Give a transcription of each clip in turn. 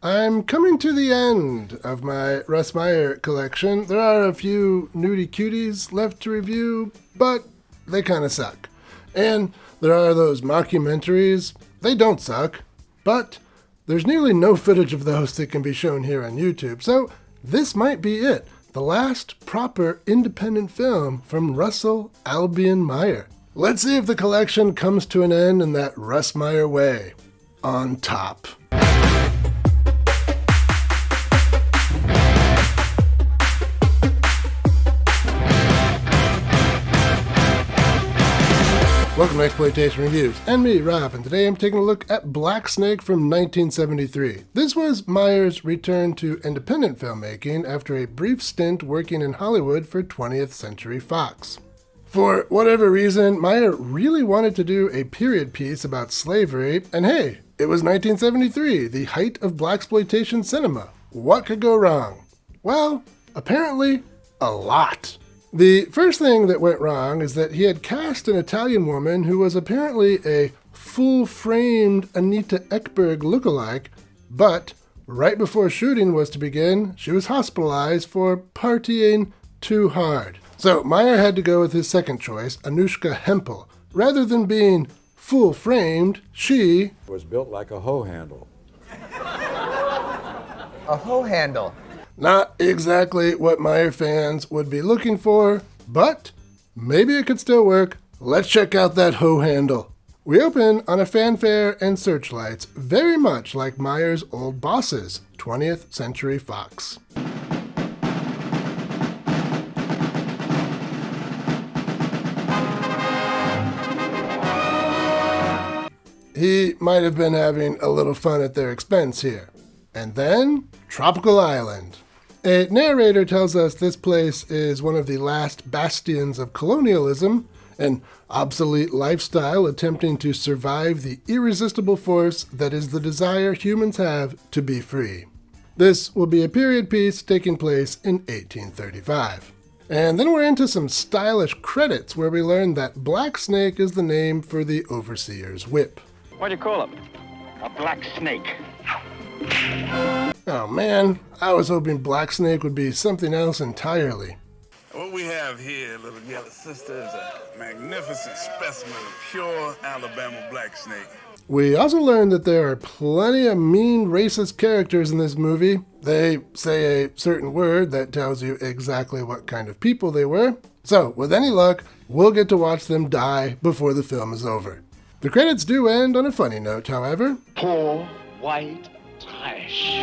I'm coming to the end of my Russ Meyer collection. There are a few nudie cuties left to review, but they kind of suck. And there are those mockumentaries. They don't suck, but there's nearly no footage of those that can be shown here on YouTube, so this might be it. The last proper independent film from Russell Albion Meyer. Let's see if the collection comes to an end in that Russ Meyer way. On top. Welcome to Exploitation Reviews, and me, Rob, and today I'm taking a look at Black Snake from 1973. This was Meyer's return to independent filmmaking after a brief stint working in Hollywood for 20th Century Fox. For whatever reason, Meyer really wanted to do a period piece about slavery, and hey, it was 1973, the height of blaxploitation cinema. What could go wrong? Well, apparently, a lot. The first thing that went wrong is that he had cast an Italian woman who was apparently a full-framed Anita Ekberg lookalike, but right before shooting was to begin, she was hospitalized for partying too hard. So Meyer had to go with his second choice, Anushka Hempel. Rather than being full-framed, she was built like a hoe handle. A hoe handle? Not exactly what Meyer fans would be looking for, but maybe it could still work. Let's check out that hoe handle. We open on a fanfare and searchlights, very much like Meyer's old bosses, 20th Century Fox. He might have been having a little fun at their expense here. And then, Tropical Island. A narrator tells us this place is one of the last bastions of colonialism, an obsolete lifestyle attempting to survive the irresistible force that is the desire humans have to be free. This will be a period piece taking place in 1835. And then we're into some stylish credits where we learn that Black Snake is the name for the overseer's whip. What do you call him? A black snake. Oh man, I was hoping Black Snake would be something else entirely. What we have here, little yellow sister, is a magnificent specimen of pure Alabama black snake. We also learned that there are plenty of mean racist characters in this movie. They say a certain word that tells you exactly what kind of people they were. So, with any luck, we'll get to watch them die before the film is over. The credits do end on a funny note, however. Poor white trash.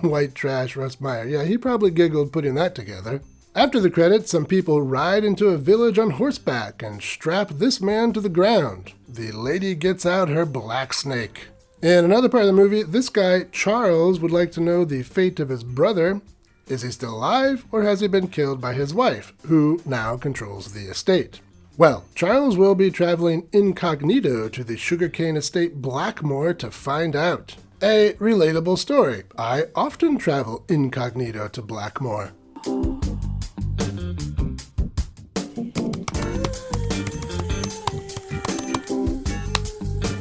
White trash, Russ Meyer. Yeah, he probably giggled putting that together. After the credits, some people ride into a village on horseback and strap this man to the ground. The lady gets out her black snake. In another part of the movie, this guy, Charles, would like to know the fate of his brother. Is he still alive, or has he been killed by his wife, who now controls the estate? Well, Charles will be traveling incognito to the sugarcane estate Blackmore to find out. A relatable story. I often travel incognito to Blackmore.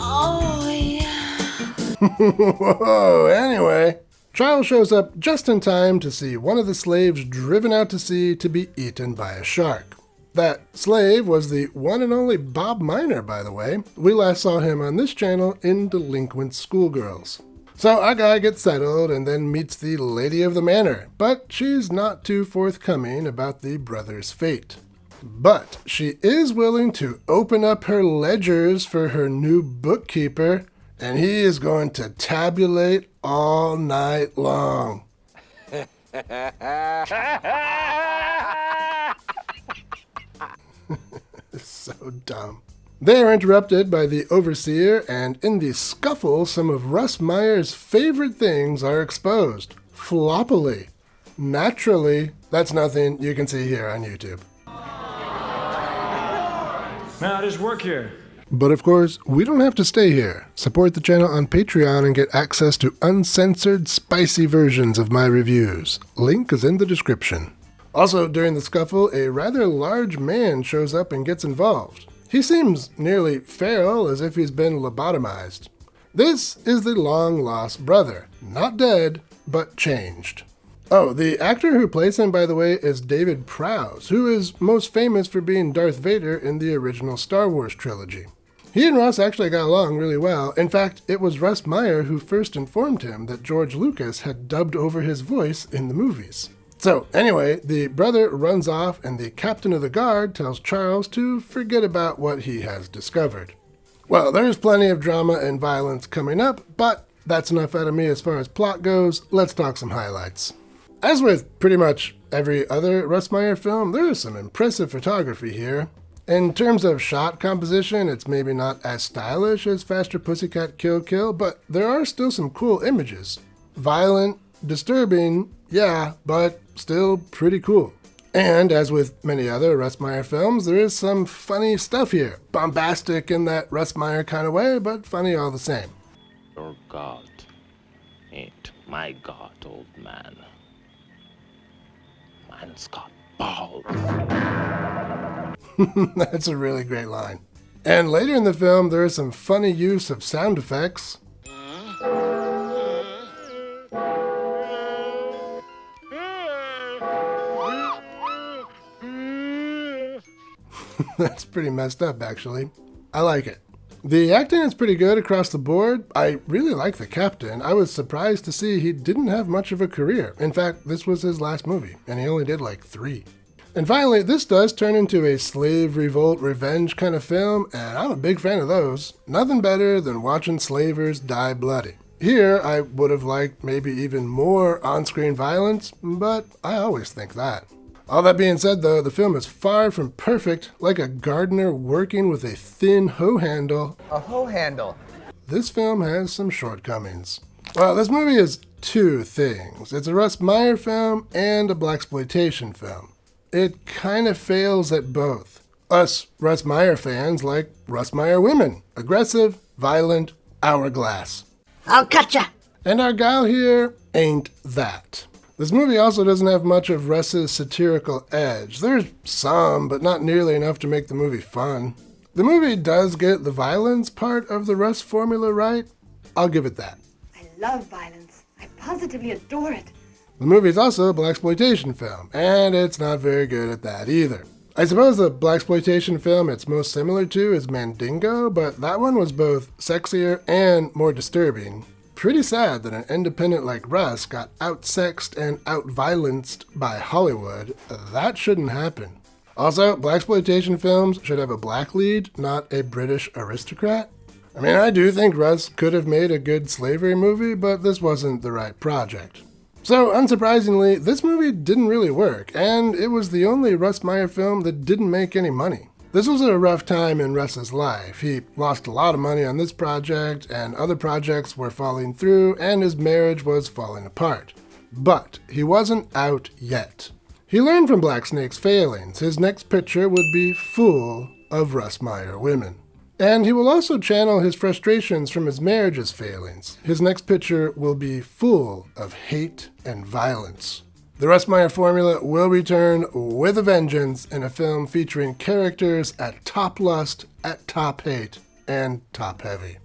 Oh, yeah. Whoa, anyway. Charles shows up just in time to see one of the slaves driven out to sea to be eaten by a shark. That slave was the one and only Bob Miner, by the way. We last saw him on this channel in Delinquent Schoolgirls. So our guy gets settled and then meets the lady of the manor, but she's not too forthcoming about the brother's fate. But she is willing to open up her ledgers for her new bookkeeper, and he is going to tabulate all night long. So dumb. They are interrupted by the overseer, and in the scuffle, some of Russ Meyer's favorite things are exposed. Floppily. Naturally, that's nothing you can see here on YouTube. Now, just work here. But of course, we don't have to stay here. Support the channel on Patreon and get access to uncensored, spicy versions of my reviews. Link is in the description. Also, during the scuffle, a rather large man shows up and gets involved. He seems nearly feral, as if he's been lobotomized. This is the long-lost brother, not dead, but changed. Oh, the actor who plays him, by the way, is David Prowse, who is most famous for being Darth Vader in the original Star Wars trilogy. He and Russ actually got along really well. In fact, it was Russ Meyer who first informed him that George Lucas had dubbed over his voice in the movies. So anyway, the brother runs off and the captain of the guard tells Charles to forget about what he has discovered. Well, there's plenty of drama and violence coming up, but that's enough out of me as far as plot goes. Let's talk some highlights. As with pretty much every other Russ Meyer film, there is some impressive photography here. In terms of shot composition, it's maybe not as stylish as Faster Pussycat Kill Kill, but there are still some cool images. Violent, disturbing, yeah, but still pretty cool. And as with many other Russ Meyer films, there is some funny stuff here. Bombastic in that Russ Meyer kind of way, but funny all the same. Your God ain't my God, old man. Mine's got balls. That's a really great line. And later in the film, there is some funny use of sound effects. That's pretty messed up, actually. I like it. The acting is pretty good across the board. I really like the captain. I was surprised to see he didn't have much of a career. In fact, this was his last movie, and he only did like 3. And finally, this does turn into a slave revolt revenge kind of film, and I'm a big fan of those. Nothing better than watching slavers die bloody. Here, I would have liked maybe even more on-screen violence, but I always think that. All that being said, though, the film is far from perfect, like a gardener working with a thin hoe handle. A hoe handle. This film has some shortcomings. Well, this movie is 2 things. It's a Russ Meyer film and a blaxploitation film. It kind of fails at both. Us Russ Meyer fans like Russ Meyer women. Aggressive, violent, hourglass. I'll cut ya! And our gal here ain't that. This movie also doesn't have much of Russ's satirical edge. There's some, but not nearly enough to make the movie fun. The movie does get the violence part of the Russ formula right. I'll give it that. I love violence. I positively adore it. The movie is also a blaxploitation film, and it's not very good at that either. I suppose the blaxploitation film it's most similar to is Mandingo, but that one was both sexier and more disturbing. Pretty sad that an independent like Russ got out-sexed and out-violenced by Hollywood. That shouldn't happen. Also, blaxploitation films should have a black lead, not a British aristocrat. I mean, I do think Russ could have made a good slavery movie, but this wasn't the right project. So, unsurprisingly, this movie didn't really work, and it was the only Russ Meyer film that didn't make any money. This was a rough time in Russ's life. He lost a lot of money on this project, and other projects were falling through, and his marriage was falling apart. But he wasn't out yet. He learned from Black Snake's failings. His next picture would be full of Russ Meyer women. And he will also channel his frustrations from his marriage's failings. His next picture will be full of hate and violence. The Russ Meyer formula will return with a vengeance in a film featuring characters at top lust, at top hate, and top heavy.